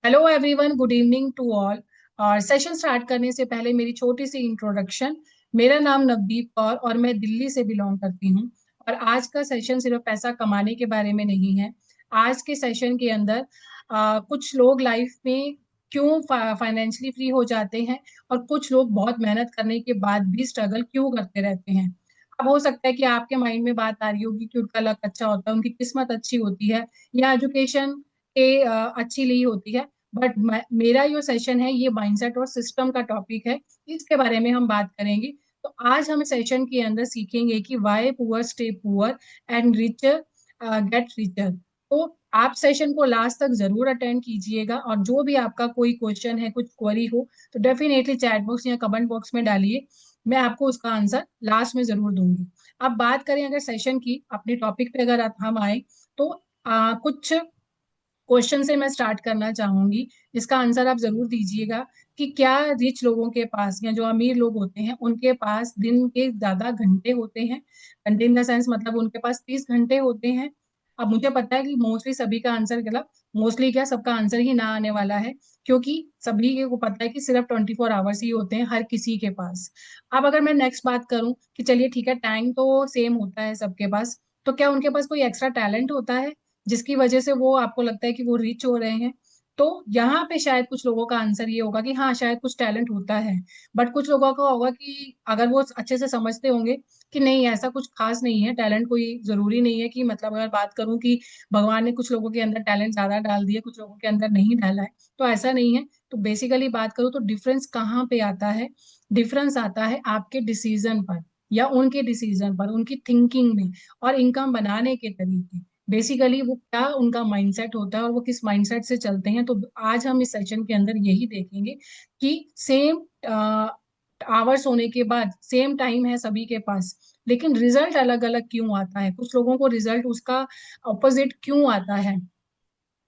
Hello everyone, good evening to all. और session start करने से पहले मेरी छोटी सी इंट्रोडक्शन। मेरा नाम नवदीप कौर और मैं दिल्ली से बिलोंग करती हूँ। और आज का सेशन सिर्फ पैसा कमाने के बारे में नहीं है। आज के सेशन के अंदर कुछ लोग लाइफ में क्यों फाइनेंशियली फ्री हो जाते हैं और कुछ लोग बहुत मेहनत करने के बाद भी स्ट्रगल क्यों करते रहते हैं। अब हो सकता है कि आपके माइंड में बात आ रही होगी कि उनका लक अच्छा होता है, उनकी किस्मत अच्छी होती है, या एजुकेशन के अच्छी ली होती है। बट मेरा जो सेशन है ये माइंडसेट और सिस्टम का टॉपिक है। इसके बारे में हम बात करेंगे। तो आज हम सेशन के अंदर सीखेंगे कि why poor stay poor and richer get richer. तो आप सेशन को लास्ट तक जरूर अटेंड कीजिएगा, और जो भी आपका कोई क्वेश्चन है, कुछ क्वेरी हो, तो डेफिनेटली चैट बॉक्स या कमेंट बॉक्स में डालिए। मैं आपको उसका आंसर लास्ट में जरूर दूंगी। अब बात करें अगर सेशन की, अपने टॉपिक पे अगर हम आए, तो कुछ क्वेश्चन से मैं स्टार्ट करना चाहूंगी। इसका आंसर आप जरूर दीजिएगा कि क्या रिच लोगों के पास या जो अमीर लोग होते हैं उनके पास दिन के ज्यादा घंटे होते हैं। घंटे इन द सेंस मतलब उनके पास 30 घंटे होते हैं। अब मुझे पता है कि मोस्टली सभी का आंसर गलत, मोस्टली क्या सबका आंसर ही ना आने वाला है, क्योंकि सभी को पता है कि सिर्फ 24 आवर्स ही होते हैं हर किसी के पास। अब अगर मैं नेक्स्ट बात करूं कि चलिए ठीक है, टाइम तो सेम होता है सबके पास, तो क्या उनके पास कोई एक्स्ट्रा टैलेंट होता है जिसकी वजह से वो आपको लगता है कि वो रिच हो रहे हैं? तो यहाँ पे शायद कुछ लोगों का आंसर ये होगा कि हाँ, शायद कुछ टैलेंट होता है। बट कुछ लोगों का होगा कि अगर वो अच्छे से समझते होंगे कि नहीं, ऐसा कुछ खास नहीं है, टैलेंट कोई जरूरी नहीं है, कि मतलब अगर बात करूं कि भगवान ने कुछ लोगों के अंदर टैलेंट ज्यादा डाल दिया, कुछ लोगों के अंदर नहीं डाला है, तो ऐसा नहीं है। तो बेसिकली बात करूं तो डिफरेंस कहाँ पे आता है? डिफरेंस आता है आपके डिसीजन पर, या उनके डिसीजन पर, उनकी थिंकिंग में और इनकम बनाने के तरीके। बेसिकली वो क्या उनका माइंडसेट होता है और वो किस माइंडसेट से चलते हैं। तो आज हम इस सेशन के अंदर यही देखेंगे कि सेम आवर्स होने के बाद सेम टाइम है सभी के पास, लेकिन रिजल्ट अलग अलग क्यों आता है, कुछ लोगों को रिजल्ट उसका ऑपोजिट क्यों आता है।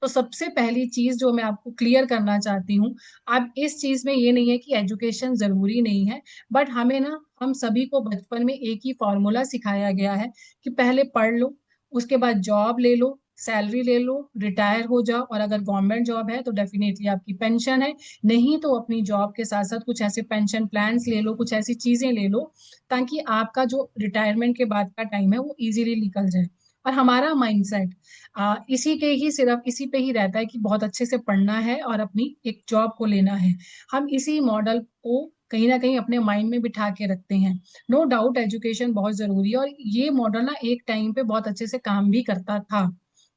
तो सबसे पहली चीज जो मैं आपको क्लियर करना चाहती हूँ, अब इस चीज में ये नहीं है कि एजुकेशन जरूरी नहीं है, बट हमें ना, हम सभी को बचपन में एक ही फॉर्मूला सिखाया गया है कि पहले पढ़ लो, उसके बाद जॉब ले लो, सैलरी ले लो, रिटायर हो जाओ, और अगर गवर्नमेंट जॉब है तो डेफिनेटली आपकी पेंशन है, नहीं तो अपनी जॉब के साथ साथ कुछ ऐसे पेंशन प्लान्स ले लो, कुछ ऐसी चीजें ले लो ताकि आपका जो रिटायरमेंट के बाद का टाइम है वो इजीली निकल जाए। और हमारा माइंडसेट इसी के ही सिर्फ इसी पे ही रहता है कि बहुत अच्छे से पढ़ना है और अपनी एक जॉब को लेना है। हम इसी मॉडल को कहीं ना कहीं अपने माइंड में बिठा के रखते हैं। नो डाउट एजुकेशन बहुत जरूरी है, और ये मॉडल ना एक टाइम पे बहुत अच्छे से काम भी करता था।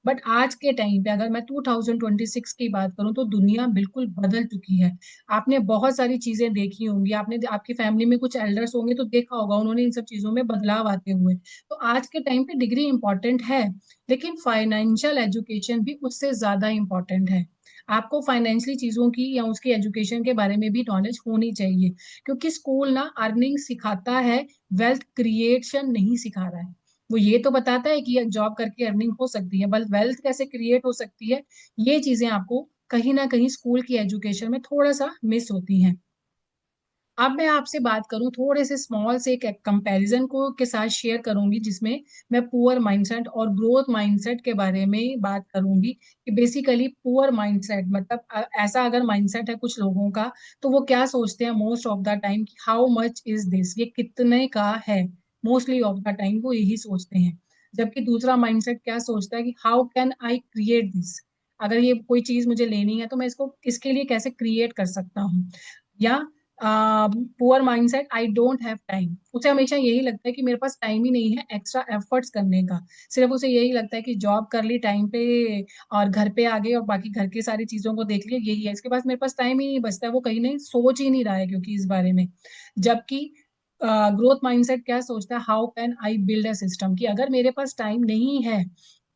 बट आज के टाइम पे अगर मैं 2026 की बात करूं तो दुनिया बिल्कुल बदल चुकी है। आपने बहुत सारी चीजें देखी होंगी, आपने आपकी फैमिली में कुछ एल्डर्स होंगे तो देखा होगा उन्होंने इन सब चीजों में बदलाव आते हुए। तो आज के टाइम पे डिग्री इंपॉर्टेंट है, लेकिन फाइनेंशियल एजुकेशन भी उससे ज्यादा इंपॉर्टेंट है। आपको फाइनेंशियली चीजों की या उसकी एजुकेशन के बारे में भी नॉलेज होनी चाहिए, क्योंकि स्कूल ना अर्निंग सिखाता है, वेल्थ क्रिएशन नहीं सिखा रहा है। वो ये तो बताता है कि जॉब करके अर्निंग हो सकती है, बल वेल्थ कैसे क्रिएट हो सकती है, ये चीजें आपको कहीं ना कहीं स्कूल की एजुकेशन में थोड़ा सा मिस होती हैं। अब मैं आपसे बात करूं, थोड़े से स्मॉल से एक कंपैरिजन को के साथ शेयर करूंगी, जिसमें मैं पुअर माइंडसेट और ग्रोथ माइंडसेट के बारे में बात करूंगी। कि बेसिकली पुअर माइंडसेट मतलब ऐसा अगर माइंडसेट है कुछ लोगों का, तो वो क्या सोचते हैं मोस्ट ऑफ द टाइम कि हाउ मच इज दिस, ये कितने का है। मोस्टली ऑफ द टाइम वो यही सोचते हैं। जबकि दूसरा माइंडसेट क्या सोचता है कि how can I create this, अगर ये कोई चीज मुझे लेनी है तो मैं इसको इसके लिए कैसे क्रिएट कर सकता हूँ। या poor mindset, I don't have time, उसे हमेशा यही लगता है कि मेरे पास टाइम ही नहीं है एक्स्ट्रा एफर्ट्स करने का। सिर्फ उसे यही लगता है कि जॉब कर ली टाइम पे और घर पे आ गए और बाकी घर की सारी चीजों को देख लिया, यही है इसके पास, मेरे पास टाइम ही नहीं बचता है। वो कहीं नहीं सोच ही नहीं रहा है क्योंकि इस बारे में। जबकि ग्रोथ माइंडसेट क्या सोचता है, how can I build a system, कि अगर मेरे पास टाइम नहीं है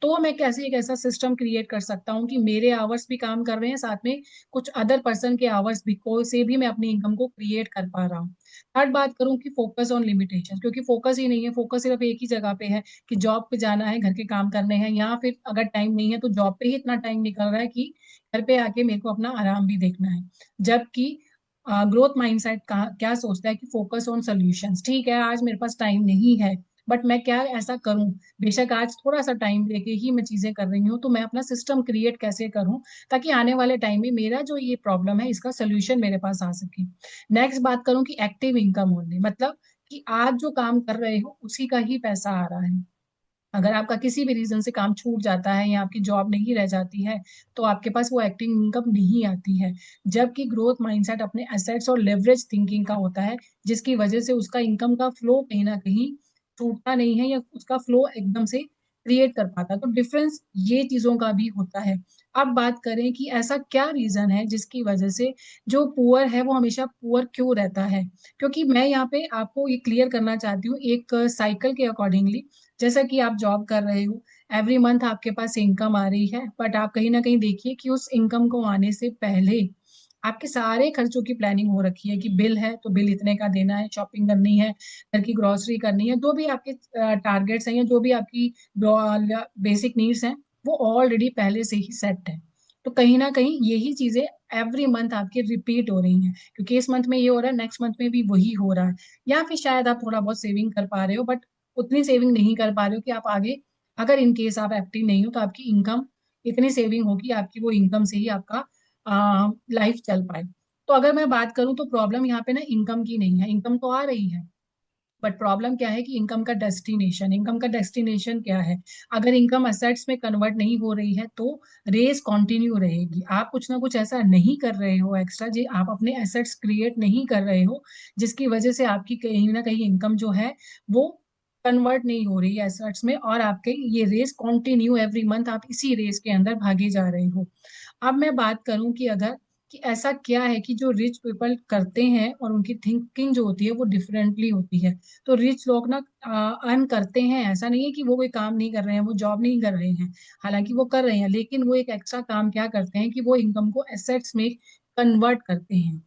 तो मैं कैसे एक ऐसा सिस्टम क्रिएट कर सकता हूँ कि मेरे आवर्स भी काम कर रहे हैं, साथ में कुछ अदर पर्सन के आवर्स भी को से भी मैं अपनी इनकम को क्रिएट कर पा रहा हूँ। थर्ड बात करूँ कि फोकस ऑन लिमिटेशन, क्योंकि फोकस ही नहीं है, फोकस सिर्फ एक ही जगह पे है कि जॉब पे जाना है, घर के काम करने हैं, या फिर अगर टाइम नहीं है तो जॉब पे ही इतना टाइम निकल रहा है कि घर पे आके मेरे को अपना आराम भी देखना है। जबकि ग्रोथ माइंडसेट का क्या सोचता है कि फोकस ऑन सोल्यूशंस, ठीक है आज मेरे पास टाइम नहीं है, बट मैं क्या ऐसा करूं, बेशक आज थोड़ा सा टाइम लेके ही मैं चीजें कर रही हूँ, तो मैं अपना सिस्टम क्रिएट कैसे करूं ताकि आने वाले टाइम में मेरा जो ये प्रॉब्लम है इसका सोल्यूशन मेरे पास आ सके। नेक्स्ट बात करूं कि एक्टिव इनकम ओनली, मतलब कि आज जो काम कर रहे हो उसी का ही पैसा आ रहा है। अगर आपका किसी भी रीजन से काम छूट जाता है या आपकी जॉब नहीं रह जाती है, तो आपके पास वो एक्टिव इनकम नहीं आती है। जबकि ग्रोथ माइंडसेट अपने एसेट्स और लेवरेज थिंकिंग का होता है, जिसकी वजह से उसका इनकम का फ्लो कहीं ना कहीं छूटता नहीं है या उसका फ्लो एकदम से क्रिएट कर पाता। तो डिफरेंस ये चीजों का भी होता है। अब बात करें कि ऐसा क्या रीजन है जिसकी वजह से जो पुअर है वो हमेशा पुअर क्यों रहता है। क्योंकि मैं यहाँ पे आपको ये क्लियर करना चाहती हूँ एक साइकिल के अकॉर्डिंगली। जैसा कि आप जॉब कर रहे हो, एवरी मंथ आपके पास इनकम आ रही है, बट आप कहीं ना कहीं देखिए कि उस इनकम को आने से पहले आपके सारे खर्चों की प्लानिंग हो रखी है कि बिल है तो बिल इतने का देना है, शॉपिंग करनी है, घर की ग्रोसरी करनी है, जो भी आपके टारगेट्स हैं या जो भी आपकी बेसिक नीड्स हैं, वो ऑलरेडी पहले से ही सेट है। तो कहीं ना कहीं यही चीजें एवरी मंथ आपके रिपीट हो रही हैं, क्योंकि इस मंथ में ये हो रहा है, नेक्स्ट मंथ में भी वही हो रहा है। या फिर शायद आप थोड़ा बहुत सेविंग कर पा रहे हो, बट उतनी सेविंग नहीं कर पा रहे हो कि आप आगे, अगर इन केस आप एक्टिव नहीं हो तो आपकी इनकम इतनी सेविंग होगी आपकी, वो इनकम से ही आपका लाइफ चल पाए। तो अगर मैं बात करूं तो प्रॉब्लम यहाँ पे ना इनकम की नहीं है, इनकम तो आ रही है, बट प्रॉब्लम क्या है कि इनकम का डेस्टिनेशन क्या है। अगर इनकम असेट्स में कन्वर्ट नहीं हो रही है तो रेस कंटिन्यू रहेगी। आप कुछ ना कुछ ऐसा नहीं कर रहे हो एक्स्ट्रा, जी आप अपने एसेट्स क्रिएट नहीं कर रहे हो, जिसकी वजह से आपकी कहीं ना कहीं इनकम जो है वो कन्वर्ट नहीं हो रही है एसेट्स में, और आपके ये रेस कंटिन्यू एवरी मंथ आप इसी रेस के अंदर भागे जा रहे हो। अब मैं बात करूं कि अगर कि ऐसा क्या है कि जो रिच पीपल करते हैं और उनकी थिंकिंग जो होती है वो डिफरेंटली होती है। तो रिच लोग ना अर्न करते हैं, ऐसा नहीं है कि वो कोई काम नहीं कर रहे हैं, वो जॉब नहीं कर रहे हैं, हालांकि वो कर रहे हैं, लेकिन वो एक एक्स्ट्रा काम क्या करते हैं कि वो इनकम को एसेट्स में कन्वर्ट करते हैं।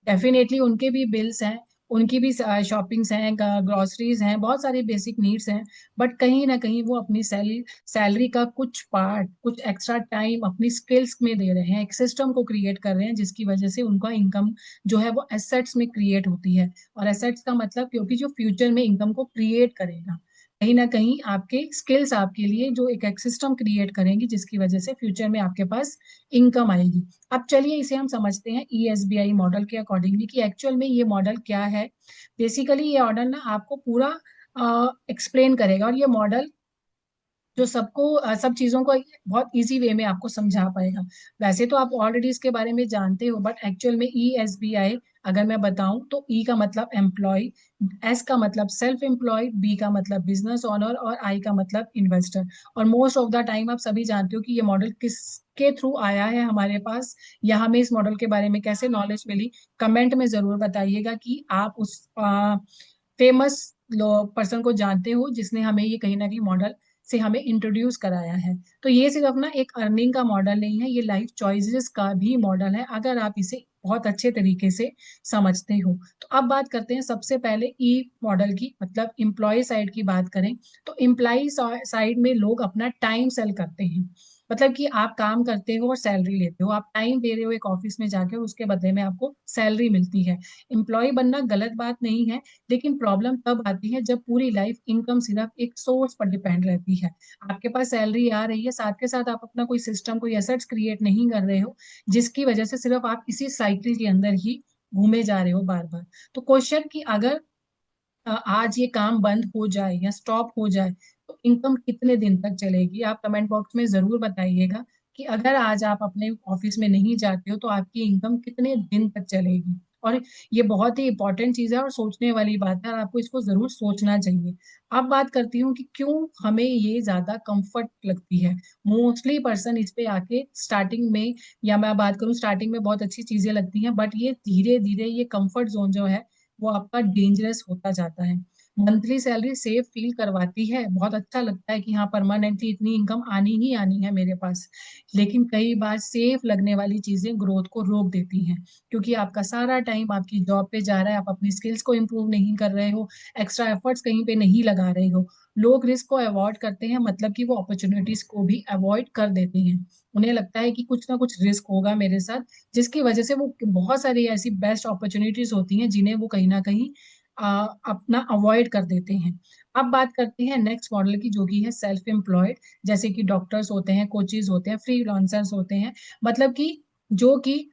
डेफिनेटली उनके भी बिल्स हैं, उनकी भी शॉपिंग्स हैं, ग्रोसरीज हैं, बहुत सारी बेसिक नीड्स हैं, बट कहीं ना कहीं वो अपनी सैलरी का कुछ पार्ट, कुछ एक्स्ट्रा टाइम अपनी स्किल्स में दे रहे हैं, एक सिस्टम को क्रिएट कर रहे हैं, जिसकी वजह से उनका इनकम जो है वो एसेट्स में क्रिएट होती है। और एसेट्स का मतलब क्योंकि जो फ्यूचर में इनकम को क्रिएट करेगा, कहीं ना कहीं आपके स्किल्स आपके लिए जो एक सिस्टम क्रिएट करेंगी, जिसकी वजह से फ्यूचर में आपके पास इनकम आएगी। अब चलिए इसे हम समझते हैं ईएसबीआई मॉडल के अकॉर्डिंगली कि एक्चुअल में ये मॉडल क्या है। बेसिकली ये मॉडल ना आपको पूरा एक्सप्लेन करेगा, और ये मॉडल जो सबको सब चीजों को बहुत इजी वे में आपको समझा पाएगा। वैसे तो आप ऑलरेडी इसके बारे में जानते हो, बट एक्चुअल में ई एस बी आई अगर मैं बताऊं तो ई का मतलब एम्प्लॉय, एस का मतलब सेल्फ एम्प्लॉयड, बी का मतलब बिजनेस ओनर, और आई का मतलब इन्वेस्टर। और मोस्ट ऑफ द टाइम आप सभी जानते हो कि ये मॉडल किसके थ्रू आया है हमारे पास, या हमें इस मॉडल के बारे में कैसे नॉलेज मिली। कमेंट में जरूर बताइएगा कि आप उस फेमस पर्सन को जानते हो जिसने हमें ये कहीं ना कहीं मॉडल से हमें इंट्रोड्यूस कराया है। तो ये सिर्फ ना एक अर्निंग का मॉडल नहीं है, ये लाइफ चॉइसेस का भी मॉडल है, अगर आप इसे बहुत अच्छे तरीके से समझते हो। तो अब बात करते हैं सबसे पहले ई मॉडल की, मतलब इम्प्लॉय साइड की बात करें तो इम्प्लॉय साइड में लोग अपना टाइम सेल करते हैं। मतलब कि आप काम करते हो और सैलरी लेते हो, आप टाइम दे रहे हो एक ऑफिस में जाके और उसके बदले में आपको सैलरी मिलती है। एम्प्लॉय बनना गलत बात नहीं है, लेकिन प्रॉब्लम तब आती है जब पूरी लाइफ इनकम सिर्फ एक सोर्स पर डिपेंड रहती है। आपके पास सैलरी आ रही है, साथ के साथ आप अपना कोई सिस्टम, कोई एसेट्स क्रिएट नहीं कर रहे हो, जिसकी वजह से सिर्फ आप इसी साइकिल के अंदर ही घूमे जा रहे हो बार बार। तो क्वेश्चन कि अगर आज ये काम बंद हो जाए या स्टॉप हो जाए तो इनकम कितने दिन तक चलेगी, आप कमेंट बॉक्स में जरूर बताइएगा कि अगर आज आप अपने ऑफिस में नहीं जाते हो तो आपकी इनकम कितने दिन तक चलेगी। और ये बहुत ही इंपॉर्टेंट चीज है और सोचने वाली बात है, और आपको इसको जरूर सोचना चाहिए। अब बात करती हूँ कि क्यों हमें ये ज्यादा कंफर्ट लगती है। मोस्टली पर्सन इस पे आके स्टार्टिंग में, या मैं बात करूँ स्टार्टिंग में बहुत अच्छी चीजें लगती हैं, बट ये धीरे धीरे ये कंफर्ट जोन जो है वो आपका डेंजरस होता जाता है। मंथली सैलरी सेफ फील करवाती है, बहुत अच्छा लगता है कि हाँ परमानेंटली इतनी इनकम आनी ही आनी है मेरे पास, लेकिन कई बार सेफ लगने वाली चीजें ग्रोथ को रोक देती हैं, क्योंकि आपका सारा टाइम आपकी जॉब पे जा रहा है, आप अपनी स्किल्स को इम्प्रूव नहीं कर रहे हो, एक्स्ट्रा एफर्ट्स कहीं पे नहीं लगा रहे हो। लोग रिस्क को अवॉइड करते हैं, मतलब कि वो अपॉर्चुनिटीज को भी अवॉइड कर देते हैं। उन्हें लगता है कि कुछ ना कुछ रिस्क होगा मेरे साथ, जिसकी वजह से वो बहुत सारी ऐसी बेस्ट अपॉर्चुनिटीज होती हैं जिन्हें वो कहीं ना कहीं अपना अवॉइड कर देते हैं। अब बात करते हैं नेक्स्ट मॉडल की, जो कि है सेल्फ एम्प्लॉयड। जैसे कि डॉक्टर्स होते हैं, कोचेज होते हैं, फ्रीलांसर्स होते हैं, मतलब कि जो कि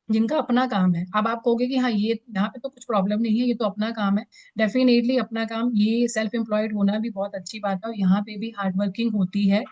जिनका अपना काम है। अब आप कहोगे कि हाँ, ये यहाँ पे तो कुछ प्रॉब्लम नहीं है, ये तो अपना काम है। डेफिनेटली अपना काम, ये सेल्फ एम्प्लॉयड होना भी बहुत अच्छी बात है, और यहाँ पे भी हार्ड वर्किंग होती है,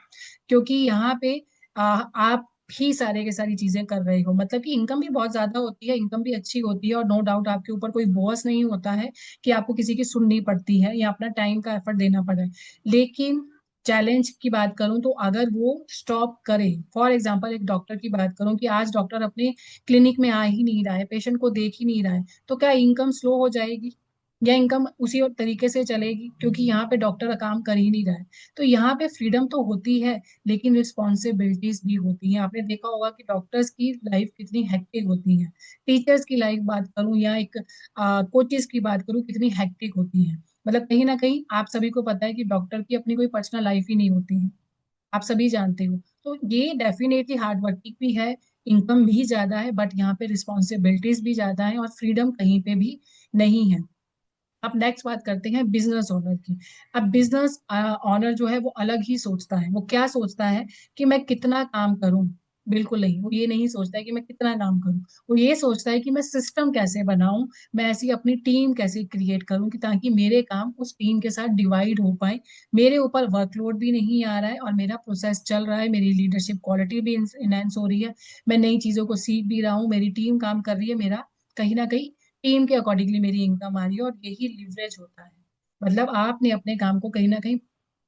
क्योंकि यहाँ पे आप ही सारे के सारी चीजें कर रहे हो, मतलब कि इनकम भी बहुत ज्यादा होती है, इनकम भी अच्छी होती है, और नो डाउट आपके ऊपर कोई बॉस नहीं होता है कि आपको किसी की सुननी पड़ती है या अपना टाइम का एफर्ट देना पड़े। लेकिन चैलेंज की बात करूं तो अगर वो स्टॉप करे, फॉर एग्जांपल एक डॉक्टर की बात करूं कि आज डॉक्टर अपने क्लिनिक में आ ही नहीं रहा है, पेशेंट को देख ही नहीं रहा है, तो क्या इनकम स्लो हो जाएगी या इनकम उसी और तरीके से चलेगी, क्योंकि यहाँ पे डॉक्टर काम कर ही नहीं रहा है। तो यहाँ पे फ्रीडम तो होती है, लेकिन रिस्पॉन्सिबिलिटीज भी होती हैं। आपने देखा होगा कि डॉक्टर्स की लाइफ कितनी हेक्टिक होती है, टीचर्स की लाइफ बात करूं या एक कोचेस की बात करूं, कितनी हेक्टिक होती है। मतलब कहीं ना कहीं आप सभी को पता है कि डॉक्टर की अपनी कोई पर्सनल लाइफ ही नहीं होती है, आप सभी जानते हो। तो ये डेफिनेटली हार्ड वर्किंग भी है, इनकम भी ज्यादा है, बट यहाँ पे रिस्पॉन्सिबिलिटीज भी ज्यादा है और फ्रीडम कहीं पे भी नहीं है। अब नेक्स्ट बात करते हैं बिजनेस ओनर की। अब बिजनेस ओनर जो है वो अलग ही सोचता है। वो क्या सोचता है कि मैं कितना काम करूं? बिल्कुल नहीं, वो ये नहीं सोचता है कि मैं कितना काम करूं। वो ये सोचता है कि मैं सिस्टम कैसे बनाऊं, मैं ऐसी अपनी टीम कैसे क्रिएट करूं कि ताकि मेरे काम उस टीम के साथ डिवाइड हो पाए, मेरे ऊपर वर्कलोड भी नहीं आ रहा है और मेरा प्रोसेस चल रहा है, मेरी लीडरशिप क्वालिटी भी इनहेंस हो रही है, मैं नई चीजों को सीख भी रहा हूँ, मेरी टीम काम कर रही है, मेरा कहीं ना कहीं टीम के अकॉर्डिंगली मेरी इनकम आ रही है, और यही लिवरेज होता है। मतलब आपने अपने काम को कहीं ना कहीं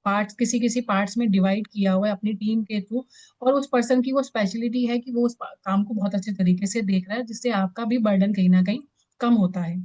पार्ट्स, किसी किसी पार्ट्स में डिवाइड किया हुआ है अपनी टीम के थ्रू, और उस पर्सन की वो स्पेशलिटी है कि वो उस काम को बहुत अच्छे तरीके से देख रहा है, जिससे आपका भी बर्डन कहीं ना कहीं कम होता है।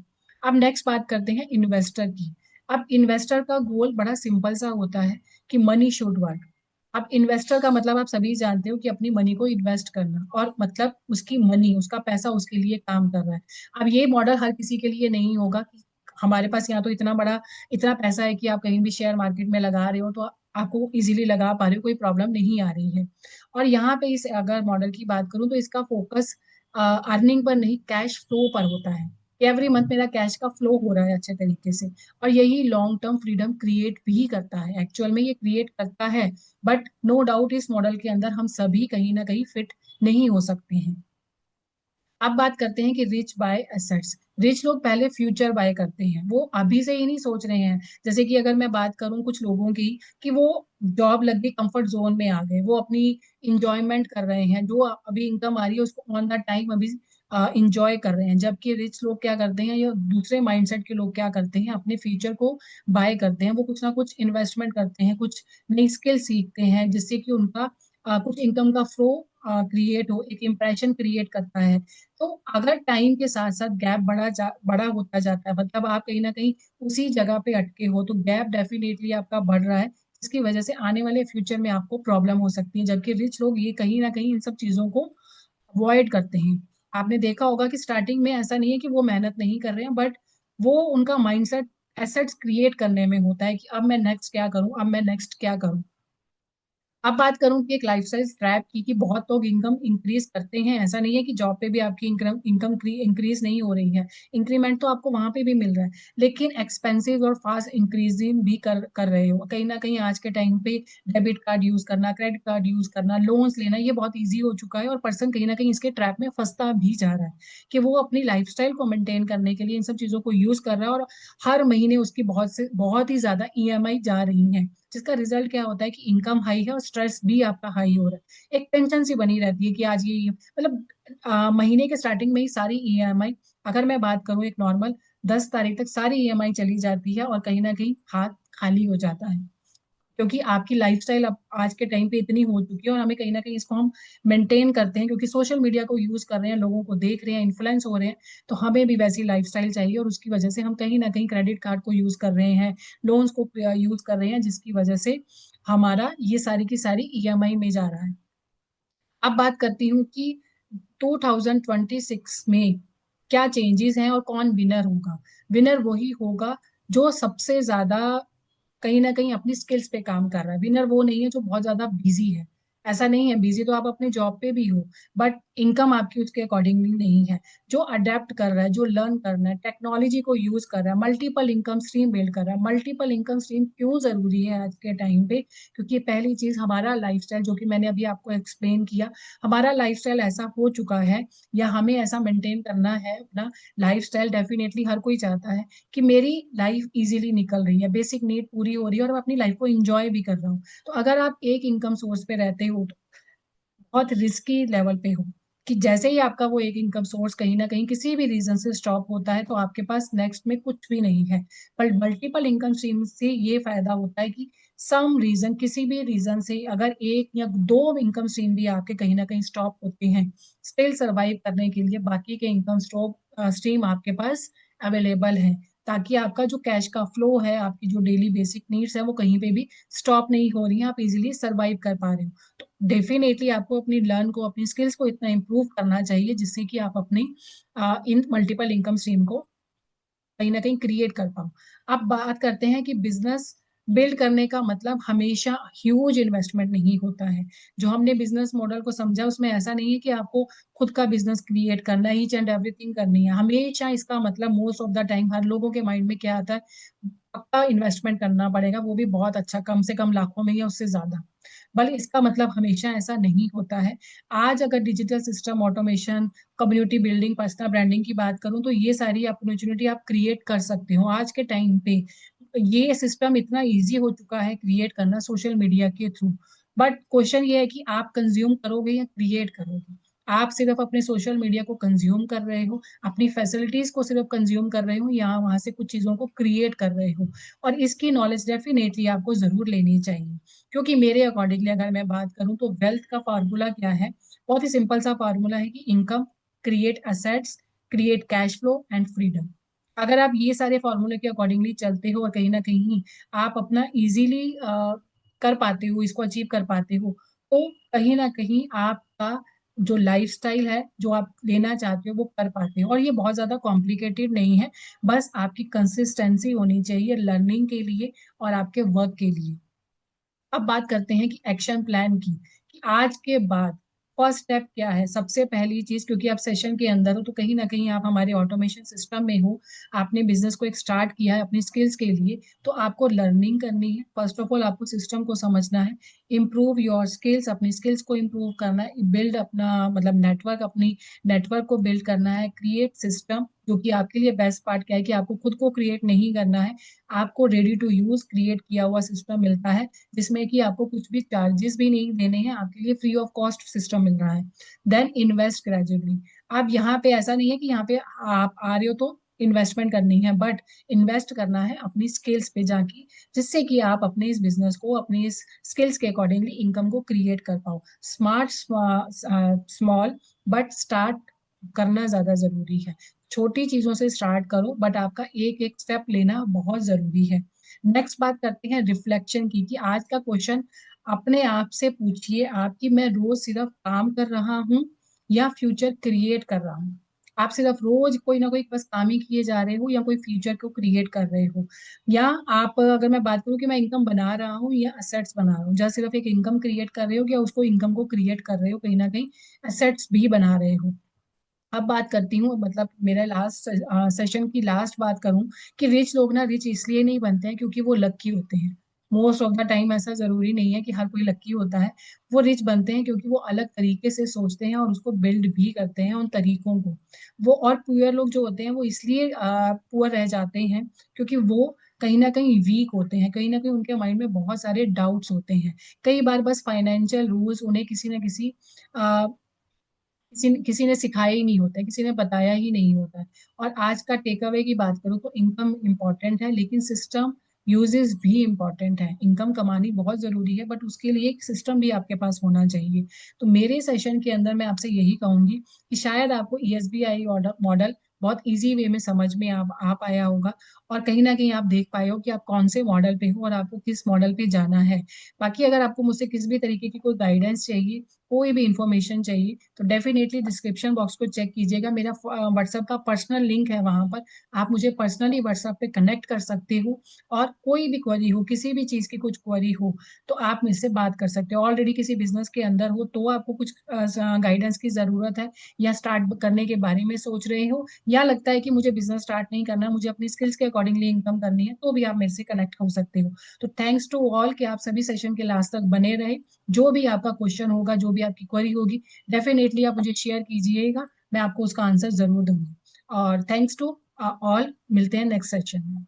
अब नेक्स्ट बात करते हैं इन्वेस्टर की। अब इन्वेस्टर का गोल बड़ा सिंपल सा होता है कि मनी शुड वर्क। अब इन्वेस्टर का मतलब आप सभी जानते हो कि अपनी मनी को इन्वेस्ट करना, और मतलब उसकी मनी, उसका पैसा उसके लिए काम कर रहा है। अब ये मॉडल हर किसी के लिए नहीं होगा कि हमारे पास यहाँ तो इतना बड़ा, इतना पैसा है कि आप कहीं भी शेयर मार्केट में लगा रहे हो तो आपको इजीली लगा पा रहे हो, कोई प्रॉब्लम नहीं आ रही है। और यहाँ पे इस अगर मॉडल की बात करूँ तो इसका फोकस अर्निंग पर नहीं, कैश फ्लो पर होता है। एवरी मंथ मेरा कैश का फ्लो हो रहा है अच्छे तरीके से, और यही लॉन्ग टर्म फ्रीडम क्रिएट भी करता है, एक्चुअल में ये क्रिएट करता है। बट नो डाउट इस मॉडल के अंदर हम सभी कहीं ना कहीं फिट नहीं हो सकते हैं। अब बात करते हैं कि रिच बाय एसेट्स। रिच लोग पहले फ्यूचर बाय करते हैं, वो अभी से ही नहीं सोच रहे हैं। जैसे कि अगर मैं बात करूं कुछ लोगों की, कि वो जॉब लग गई, कंफर्ट जोन में आ गए, वो अपनी इंजॉयमेंट कर रहे हैं, जो अभी इनकम आ रही है उसको ऑन द टाइम अभी इंजॉय कर रहे हैं। जबकि रिच लोग क्या करते हैं, या दूसरे माइंडसेट के लोग क्या करते हैं, अपने फ्यूचर को बाय करते हैं। वो कुछ ना कुछ इन्वेस्टमेंट करते हैं, कुछ नई स्किल सीखते हैं, जिससे कि उनका कुछ इनकम का फ्लो क्रिएट हो, एक इम्प्रेशन क्रिएट करता है। तो अगर टाइम के साथ साथ गैप बड़ा होता जाता है, मतलब आप कहीं ना कहीं उसी जगह पे अटके हो, तो गैप डेफिनेटली आपका बढ़ रहा है, जिसकी वजह से आने वाले फ्यूचर में आपको प्रॉब्लम हो सकती है। जबकि रिच लोग ये कहीं ना कहीं इन सब चीजों को अवॉइड करते हैं। आपने देखा होगा कि स्टार्टिंग में ऐसा नहीं है कि वो मेहनत नहीं कर रहे हैं, बट वो उनका माइंडसेट एसेट्स क्रिएट करने में होता है कि अब मैं नेक्स्ट क्या करूं, अब मैं नेक्स्ट क्या करूं। अब बात करूं कि एक लाइफस्टाइल ट्रैप की, कि बहुत लोग इनकम इंक्रीज करते हैं, ऐसा नहीं है कि जॉब पे भी आपकी इनकम इनकम इंक्रीज नहीं हो रही है, इंक्रीमेंट तो आपको वहां पे भी मिल रहा है, लेकिन एक्सपेंसिव और फास्ट इंक्रीजिंग भी कर रहे हो कहीं ना कहीं। आज के टाइम पे डेबिट कार्ड यूज करना, क्रेडिट कार्ड यूज करना, लोन्स लेना, ये बहुत ईजी हो चुका है, और पर्सन कहीं ना कहीं इसके ट्रैप में फंसता भी जा रहा है, कि वो अपनी लाइफस्टाइल को मेंटेन करने के लिए इन सब चीजों को यूज कर रहा है, और हर महीने उसकी बहुत ही ज्यादा ईएमआई जा रही है, जिसका रिजल्ट क्या होता है कि इनकम हाई है और स्ट्रेस भी आपका हाई हो रहा है। एक टेंशन सी बनी रहती है कि आज ये मतलब महीने के स्टार्टिंग में ही सारी ईएमआई, अगर मैं बात करूं एक नॉर्मल 10 तारीख तक सारी ईएमआई चली जाती है, और कहीं ना कहीं हाथ खाली हो जाता है, क्योंकि आपकी लाइफस्टाइल अब आज के टाइम पे इतनी हो चुकी है, और हमें कहीं ना कहीं इसको हम मेंटेन करते हैं, क्योंकि सोशल मीडिया को यूज कर रहे हैं, लोगों को देख रहे हैं, इन्फ्लुएंस हो रहे हैं, तो हमें भी वैसी लाइफस्टाइल चाहिए, और उसकी वजह से हम कहीं ना कहीं क्रेडिट कार्ड को यूज कर रहे हैं, लोन्स को यूज कर रहे हैं, जिसकी वजह से हमारा ये सारी की सारी ईएमआई में जा रहा है। अब बात करती हूँ कि 2026 में क्या चेंजेस हैं और कौन विनर होगा। विनर वही होगा जो सबसे ज्यादा कहीं ना कहीं अपनी स्किल्स पे काम कर रहा है। विनर वो नहीं है जो बहुत ज्यादा बिजी है, ऐसा नहीं है, बिजी तो आप अपने जॉब पे भी हो, बट इनकम आपकी उसके अकॉर्डिंगली नहीं है। जो अडेप्ट कर रहा है, जो लर्न करना है, टेक्नोलॉजी को यूज कर रहा है, मल्टीपल इनकम स्ट्रीम बिल्ड कर रहा है। मल्टीपल इनकम स्ट्रीम क्यों जरूरी है आज के टाइम पे? क्योंकि पहली चीज हमारा लाइफस्टाइल, जो कि मैंने अभी आपको एक्सप्लेन किया, हमारा लाइफस्टाइल ऐसा हो चुका है, या हमें ऐसा मेंटेन करना है अपना लाइफस्टाइल। डेफिनेटली हर कोई चाहता है कि मेरी लाइफ इजीली निकल रही है, बेसिक नीड पूरी हो रही है और मैं अपनी लाइफ को एंजॉय भी कर रहा हूँ। तो अगर आप एक इनकम सोर्स पे रहते हो तो बहुत रिस्की लेवल पे हो, कि जैसे ही आपका वो एक इनकम सोर्स कहीं ना कहीं किसी भी रीजन से स्टॉप होता है तो आपके पास नेक्स्ट में कुछ भी नहीं है। पर मल्टीपल इनकम स्ट्रीम से ये फायदा होता है कि सम रीजन, किसी भी रीजन से अगर एक या दो इनकम स्ट्रीम भी आपके कहीं ना कहीं स्टॉप होते हैं, स्टिल सरवाइव करने के लिए बाकी के इनकम स्ट्रीम आपके पास अवेलेबल है, ताकि आपका जो कैश का फ्लो है, आपकी जो डेली बेसिक नीड्स है, वो कहीं पे भी स्टॉप नहीं हो रही है, आप इजीली सरवाइव कर पा रहे हो। तो डेफिनेटली आपको अपनी लर्न को, अपनी स्किल्स को इतना इम्प्रूव करना चाहिए जिससे कि आप अपनी इन मल्टीपल इनकम स्ट्रीम को कहीं ना कहीं क्रिएट कर पाओ। अब बात करते हैं कि बिजनेस बिल्ड करने का मतलब हमेशा ह्यूज इन्वेस्टमेंट नहीं होता है। जो हमने बिजनेस मॉडल को समझा उसमें ऐसा नहीं है कि आपको खुद का बिजनेस क्रिएट करना है, ईच एंड एवरीथिंग करनी है। हमेशा इसका मतलब मोस्ट ऑफ द टाइम हर लोगों के माइंड में क्या आता है, पक्का इन्वेस्टमेंट करना पड़ेगा, वो भी बहुत अच्छा, कम से कम लाखों में या उससे ज्यादा। बल्कि इसका मतलब हमेशा ऐसा नहीं होता है। आज अगर digital system, automation, community building, personal branding की बात करूं तो ये सारी अपॉर्चुनिटी आप क्रिएट कर सकते हो आज के टाइम पे। ये सिस्टम इतना इजी हो चुका है क्रिएट करना सोशल मीडिया के थ्रू। बट क्वेश्चन ये है कि आप कंज्यूम करोगे या क्रिएट करोगे। आप सिर्फ अपने सोशल मीडिया को कंज्यूम कर रहे हो, अपनी फैसिलिटीज को सिर्फ कंज्यूम कर रहे हो, या वहां से कुछ चीजों को क्रिएट कर रहे हो। और इसकी नॉलेज डेफिनेटली आपको जरूर लेनी चाहिए। क्योंकि मेरे अकॉर्डिंगली अगर मैं बात करूं तो वेल्थ का फार्मूला क्या है? बहुत ही सिंपल सा फार्मूला है कि income create assets, create cash flow and freedom. अगर आप ये सारे फॉर्मूले के अकॉर्डिंगली चलते हो और कहीं ना कहीं आप अपना इजीली कर पाते हो, इसको अचीव कर पाते हो, तो कहीं ना कहीं आपका जो लाइफस्टाइल है, जो आप लेना चाहते हो, वो कर पाते हो। और ये बहुत ज्यादा कॉम्प्लिकेटेड नहीं है, बस आपकी कंसिस्टेंसी होनी चाहिए लर्निंग के लिए और आपके वर्क के लिए। अब बात करते हैं कि एक्शन प्लान की, कि आज के बाद फर्स्ट स्टेप क्या है। सबसे पहली चीज, क्योंकि आप सेशन के अंदर हो तो कहीं ना कहीं आप हमारे ऑटोमेशन सिस्टम में हो, आपने बिजनेस को एक स्टार्ट किया है अपनी स्किल्स के लिए, तो आपको लर्निंग करनी है। फर्स्ट ऑफ ऑल आपको सिस्टम को समझना है, इम्प्रूव योर स्किल्स, अपनी स्किल्स को इम्प्रूव करना है, बिल्ड अपना मतलब नेटवर्क, अपनी नेटवर्क को बिल्ड करना है, क्रिएट सिस्टम, जो कि आपके लिए बेस्ट पार्ट क्या है कि आपको खुद को क्रिएट नहीं करना है, आपको रेडी टू यूज क्रिएट किया हुआ सिस्टम मिलता है, जिसमें कि आपको कुछ भी चार्जेस भी नहीं देने हैं, आपके लिए फ्री ऑफ कॉस्ट सिस्टम मिल रहा है। Then invest gradually. अब यहाँ पे ऐसा नहीं है कि यहाँ पे आप आ रहे हो तो इन्वेस्टमेंट करनी है, बट इन्वेस्ट करना है अपनी स्किल्स पे जाके, जिससे कि आप अपने इस बिजनेस को, अपनी इस स्किल्स के अकॉर्डिंगली इनकम को क्रिएट कर पाओ। स्मार्ट स्मॉल, बट स्टार्ट करना ज्यादा जरूरी है। छोटी चीजों से स्टार्ट करो, बट आपका एक एक स्टेप लेना बहुत जरूरी है। नेक्स्ट बात करते हैं रिफ्लेक्शन की, कि आज का क्वेश्चन अपने आप से पूछिए आप, कि मैं रोज सिर्फ काम कर रहा हूँ या फ्यूचर क्रिएट कर रहा हूँ। आप सिर्फ रोज कोई ना कोई बस काम ही किए जा रहे हो, या कोई फ्यूचर को क्रिएट कर रहे हो। या आप, अगर मैं बात करूँ कि मैं इनकम बना रहा हूँ या असेट्स बना रहा हूँ, जहाँ सिर्फ एक इनकम क्रिएट कर रहे हो, या उसको इनकम को क्रिएट कर रहे हो, कहीं ना कहीं असेट्स भी बना रहे हो। अब बात करती हूँ, मतलब मेरा लास्ट सेशन की लास्ट बात करूं, कि रिच लोग ना रिच इसलिए नहीं बनते हैं क्योंकि वो लक्की होते हैं। मोस्ट ऑफ द टाइम ऐसा जरूरी नहीं है कि हर कोई लक्की होता है। वो रिच बनते हैं क्योंकि वो अलग तरीके से सोचते हैं और उसको बिल्ड भी करते हैं उन तरीकों को। वो, और पुअर लोग जो होते हैं वो इसलिए पुअर रह जाते हैं क्योंकि वो कहीं ना कहीं वीक होते हैं, कहीं ना कहीं उनके माइंड में बहुत सारे डाउट्स होते हैं। कई बार बस फाइनेंशियल रूल्स उन्हें किसी ना किसी किसी ने सिखाया ही नहीं होता है, किसी ने बताया ही नहीं होता है। और आज का टेक अवे की बात करूँ तो इनकम इम्पॉर्टेंट है, लेकिन सिस्टम यूजेस भी इम्पॉर्टेंट है। इनकम कमानी बहुत जरूरी है, बट उसके लिए एक सिस्टम भी आपके पास होना चाहिए। तो मेरे सेशन के अंदर मैं आपसे यही कहूंगी कि शायद आपको ESBI मॉडल बहुत इजी वे में समझ में आ पाया होगा, और कहीं ना कहीं आप देख पाए हो कि आप कौन से मॉडल पे हो और आपको किस मॉडल पे जाना है। बाकी अगर आपको मुझसे किसी भी तरीके की कोई गाइडेंस चाहिए कोई भी इंफॉर्मेशन चाहिए तो डेफिनेटली डिस्क्रिप्शन बॉक्स को चेक कीजिएगा। मेरा व्हाट्सएप का पर्सनल लिंक है, वहां पर आप मुझे पर्सनली व्हाट्सएप पे कनेक्ट कर सकते हो। और कोई भी क्वेरी हो, किसी भी चीज की कुछ क्वेरी हो, तो आप मुझसे बात कर सकते हो। ऑलरेडी किसी बिजनेस के अंदर हो तो आपको कुछ गाइडेंस की जरूरत है, या स्टार्ट करने के बारे में सोच रहे हो, या लगता है कि मुझे बिजनेस स्टार्ट नहीं करना, मुझे अपनी स्किल्स के अकॉर्डिंगली इनकम करनी है, तो भी आप मेरे से कनेक्ट हो सकते हो। तो थैंक्स टू ऑल कि आप सभी सेशन के लास्ट तक बने रहे। जो भी आपका क्वेश्चन होगा, जो भी आपकी क्वेरी होगी, डेफिनेटली आप मुझे शेयर कीजिएगा, मैं आपको उसका आंसर जरूर दूंगी। और थैंक्स टू ऑल, मिलते हैं नेक्स्ट सेशन में।